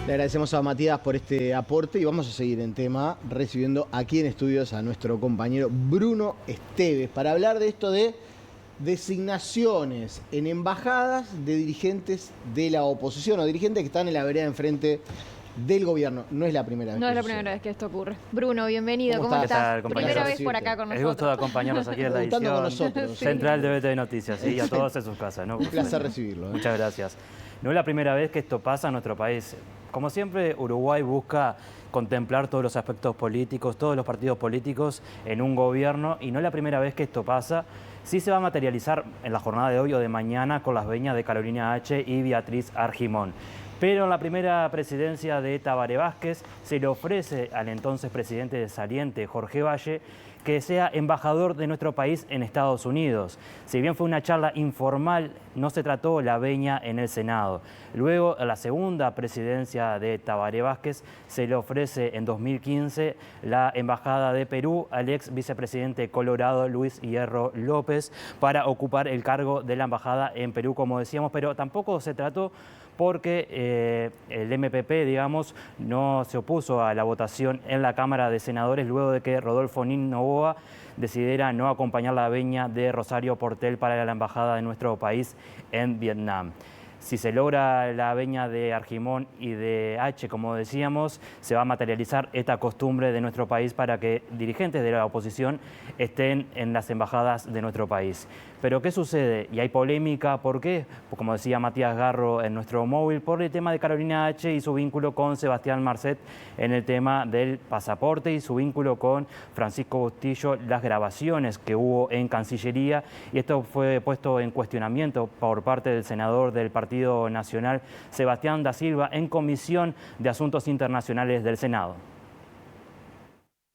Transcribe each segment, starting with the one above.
Le agradecemos a Matías por este aporte y vamos a seguir en tema recibiendo aquí en estudios a nuestro compañero Bruno Esteves para hablar de esto de designaciones en embajadas de dirigentes de la oposición o dirigentes que están en la vereda enfrente del gobierno. No es la primera vez. No es la primera vez que esto ocurre. Bruno, bienvenido. ¿Cómo ¿Cómo estás? estás? Primera vez por acá con nosotros. Es gusto de acompañarnos aquí en la edición central de BT Noticias y a todos en sus casas, ¿no? Un placer recibirlo. Muchas gracias. No es la primera vez que esto pasa en nuestro país. Como siempre, Uruguay busca contemplar todos los aspectos políticos, todos los partidos políticos en un gobierno, y no es la primera vez que esto pasa. Sí se va a materializar en la jornada de hoy o de mañana con las veñas de Carolina H. y Beatriz Argimón. Pero en la primera presidencia de Tabaré Vázquez se le ofrece al entonces presidente de Saliente, Jorge Valle, que sea embajador de nuestro país en Estados Unidos. Si bien fue una charla informal, no se trató la veña en el Senado. Luego, a la segunda presidencia de Tabaré Vázquez, se le ofrece en 2015 la embajada de Perú al ex vicepresidente colorado Luis Hierro López para ocupar el cargo de la embajada en Perú, como decíamos, pero tampoco se trató porque el MPP, digamos, no se opuso a la votación en la Cámara de Senadores luego de que Rodolfo Nin Noboa decidiera no acompañar la veña de Rosario Portel para la embajada de nuestro país en Vietnam. Si se logra la veña de Argimón y de H, como decíamos, se va a materializar esta costumbre de nuestro país para que dirigentes de la oposición estén en las embajadas de nuestro país. Pero ¿qué sucede? Y hay polémica, ¿por qué? Pues como decía Matías Garro en nuestro móvil, por el tema de Carolina H. y su vínculo con Sebastián Marcet en el tema del pasaporte y su vínculo con Francisco Bustillo, las grabaciones que hubo en Cancillería, y esto fue puesto en cuestionamiento por parte del senador del Partido Nacional, Sebastián da Silva, en Comisión de Asuntos Internacionales del Senado.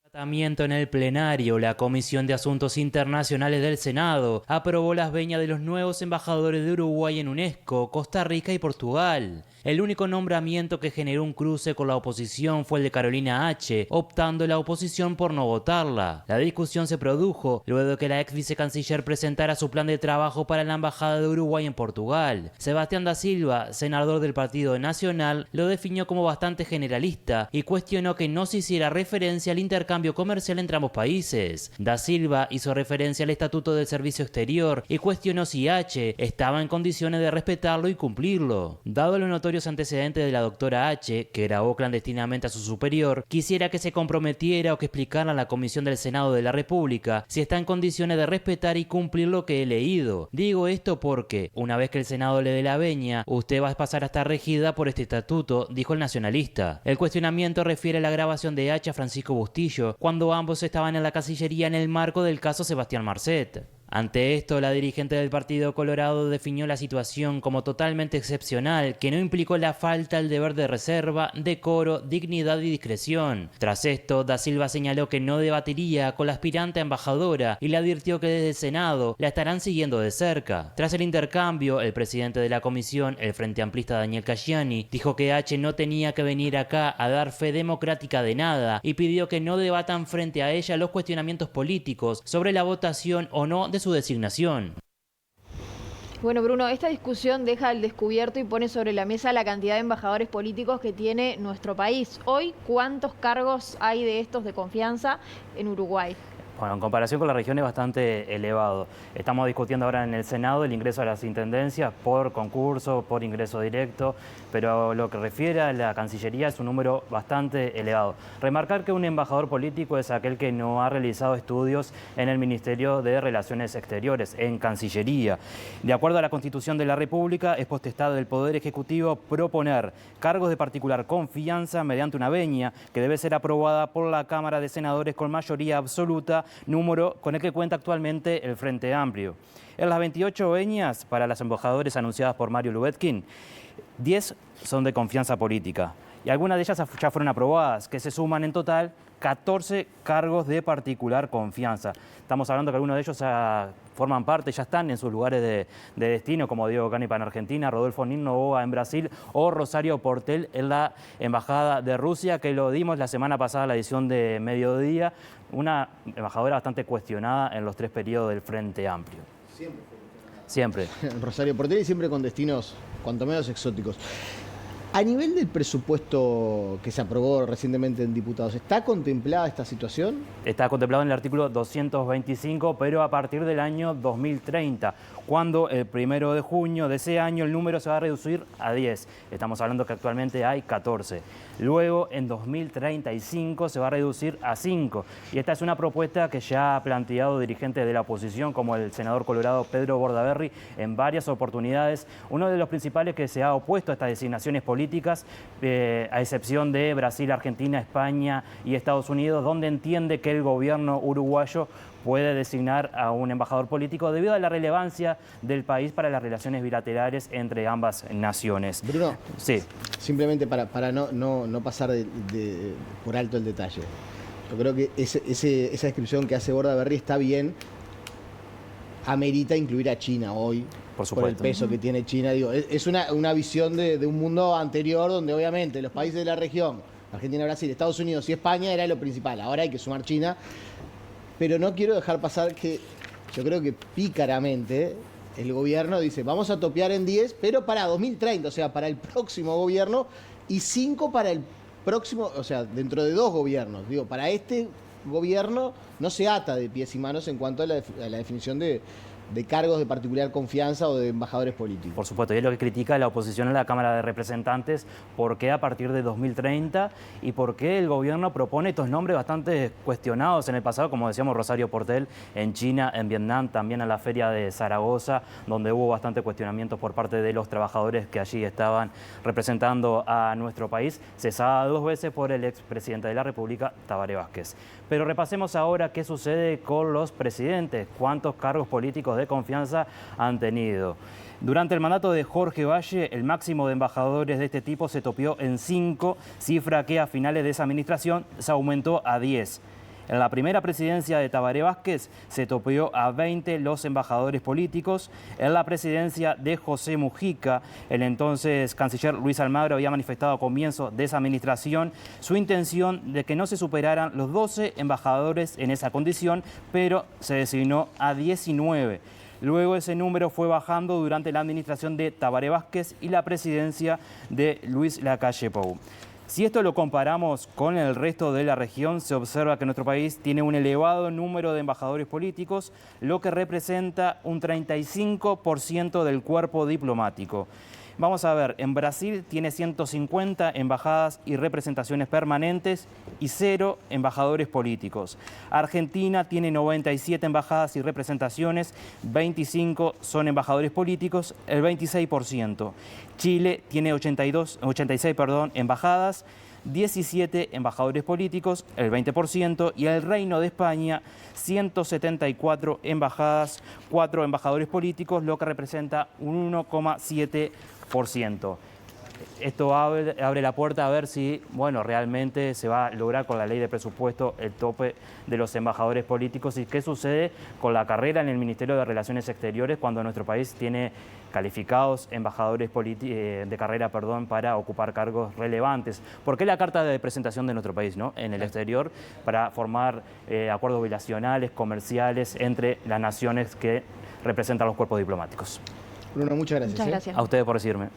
Tratamiento en el plenario, la Comisión de Asuntos Internacionales del Senado aprobó las veñas de los nuevos embajadores de Uruguay en UNESCO, Costa Rica y Portugal. El único nombramiento que generó un cruce con la oposición fue el de Carolina H., optando la oposición por no votarla. La discusión se produjo luego de que la ex vicecanciller presentara su plan de trabajo para la embajada de Uruguay en Portugal. Sebastián da Silva, senador del Partido Nacional, lo definió como bastante generalista y cuestionó que no se hiciera referencia al intercambio comercial entre ambos países. Da Silva hizo referencia al Estatuto del Servicio Exterior y cuestionó si H. estaba en condiciones de respetarlo y cumplirlo. Dado lo notorio antecedentes de la doctora H., que grabó clandestinamente a su superior, quisiera que se comprometiera o que explicara a la Comisión del Senado de la República si está en condiciones de respetar y cumplir lo que he leído. Digo esto porque, una vez que el Senado le dé la veña, usted va a pasar a estar regida por este estatuto, dijo el nacionalista. El cuestionamiento refiere a la grabación de H. a Francisco Bustillo, cuando ambos estaban en la Cancillería en el marco del caso Sebastián Marcet. Ante esto, la dirigente del Partido Colorado definió la situación como totalmente excepcional, que no implicó la falta del deber de reserva, decoro, dignidad y discreción. Tras esto, da Silva señaló que no debatiría con la aspirante a embajadora y le advirtió que desde el Senado la estarán siguiendo de cerca. Tras el intercambio, el presidente de la comisión, el Frente Amplista Daniel Casciani, dijo que H. no tenía que venir acá a dar fe democrática de nada y pidió que no debatan frente a ella los cuestionamientos políticos sobre la votación o no de su designación. Bueno, Bruno, esta discusión deja al descubierto y pone sobre la mesa la cantidad de embajadores políticos que tiene nuestro país. Hoy, ¿cuántos cargos hay de estos de confianza en Uruguay? Bueno, en comparación con la región es bastante elevado. Estamos discutiendo ahora en el Senado el ingreso a las intendencias por concurso, por ingreso directo, pero lo que refiere a la Cancillería es un número bastante elevado. Remarcar que un embajador político es aquel que no ha realizado estudios en el Ministerio de Relaciones Exteriores, en Cancillería. De acuerdo a la Constitución de la República, es potestad del Poder Ejecutivo proponer cargos de particular confianza mediante una veña que debe ser aprobada por la Cámara de Senadores con mayoría absoluta, número con el que cuenta actualmente el Frente Amplio. En las 28 veñas para los embajadores anunciadas por Mario Lubetkin, 10 son de confianza política y algunas de ellas ya fueron aprobadas, que se suman en total 14 cargos de particular confianza. Estamos hablando que algunos de ellos forman parte, ya están en sus lugares de destino, como Diego Canepa en Argentina, Rodolfo Nin Noboa en Brasil o Rosario Portel en la Embajada de Rusia, que lo dimos la semana pasada en la edición de Mediodía, una embajadora bastante cuestionada en los 3 periodos del Frente Amplio. Siempre. Rosario Portel y siempre con destinos cuanto menos exóticos. A nivel del presupuesto que se aprobó recientemente en diputados, ¿está contemplada esta situación? Está contemplado en el artículo 225, pero a partir del año 2030, cuando el 1 de junio de ese año el número se va a reducir a 10. Estamos hablando que actualmente hay 14. Luego, en 2035 se va a reducir a 5. Y esta es una propuesta que ya ha planteado dirigentes de la oposición, como el senador colorado Pedro Bordaberry, en varias oportunidades. Uno de los principales que se ha opuesto a estas designaciones políticas, a excepción de Brasil, Argentina, España y Estados Unidos, donde entiende que el gobierno uruguayo puede designar a un embajador político debido a la relevancia del país para las relaciones bilaterales entre ambas naciones. Bruno, sí. Simplemente para no pasar por alto el detalle. Yo creo que esa descripción que hace Bordaberry está bien. Amerita incluir a China hoy, por el peso que tiene China. Digo, es una visión de un mundo anterior donde obviamente los países de la región, Argentina, Brasil, Estados Unidos y España era lo principal. Ahora hay que sumar China. Pero no quiero dejar pasar que yo creo que pícaramente el gobierno dice, vamos a topear en 10, pero para 2030, o sea, para el próximo gobierno, y 5 para el próximo, o sea, dentro de 2 gobiernos. Digo, para este gobierno no se ata de pies y manos en cuanto a la definición de cargos de particular confianza o de embajadores políticos. Por supuesto, y es lo que critica la oposición en la Cámara de Representantes, por qué a partir de 2030 y por qué el gobierno propone estos nombres bastante cuestionados en el pasado, como decíamos Rosario Portel en China, en Vietnam, también a la Feria de Zaragoza, donde hubo bastante cuestionamiento por parte de los trabajadores que allí estaban representando a nuestro país, cesada 2 veces por el expresidente de la República, Tabaré Vázquez. Pero repasemos ahora qué sucede con los presidentes, cuántos cargos políticos de confianza han tenido. Durante el mandato de Jorge Valle, el máximo de embajadores de este tipo se topió en 5, cifra que a finales de esa administración se aumentó a 10. En la primera presidencia de Tabaré Vázquez se topió a 20 los embajadores políticos. En la presidencia de José Mujica, el entonces canciller Luis Almagro había manifestado a comienzos de esa administración su intención de que no se superaran los 12 embajadores en esa condición, pero se designó a 19. Luego ese número fue bajando durante la administración de Tabaré Vázquez y la presidencia de Luis Lacalle Pou. Si esto lo comparamos con el resto de la región, se observa que nuestro país tiene un elevado número de embajadores políticos, lo que representa un 35% del cuerpo diplomático. Vamos a ver, en Brasil tiene 150 embajadas y representaciones permanentes y 0 embajadores políticos. Argentina tiene 97 embajadas y representaciones, 25 son embajadores políticos, el 26%. Chile tiene 86 embajadas, 17 embajadores políticos, el 20%, y el Reino de España, 174 embajadas, 4 embajadores políticos, lo que representa un 1,7%. Esto abre la puerta a ver si, bueno, realmente se va a lograr con la ley de presupuesto el tope de los embajadores políticos y qué sucede con la carrera en el Ministerio de Relaciones Exteriores cuando nuestro país tiene calificados embajadores de carrera para ocupar cargos relevantes. ¿Por qué la carta de presentación de nuestro país, ¿no?, en el exterior para formar acuerdos bilaterales, comerciales entre las naciones que representan los cuerpos diplomáticos? Bruno, muchas gracias. Muchas gracias. A ustedes por recibirme.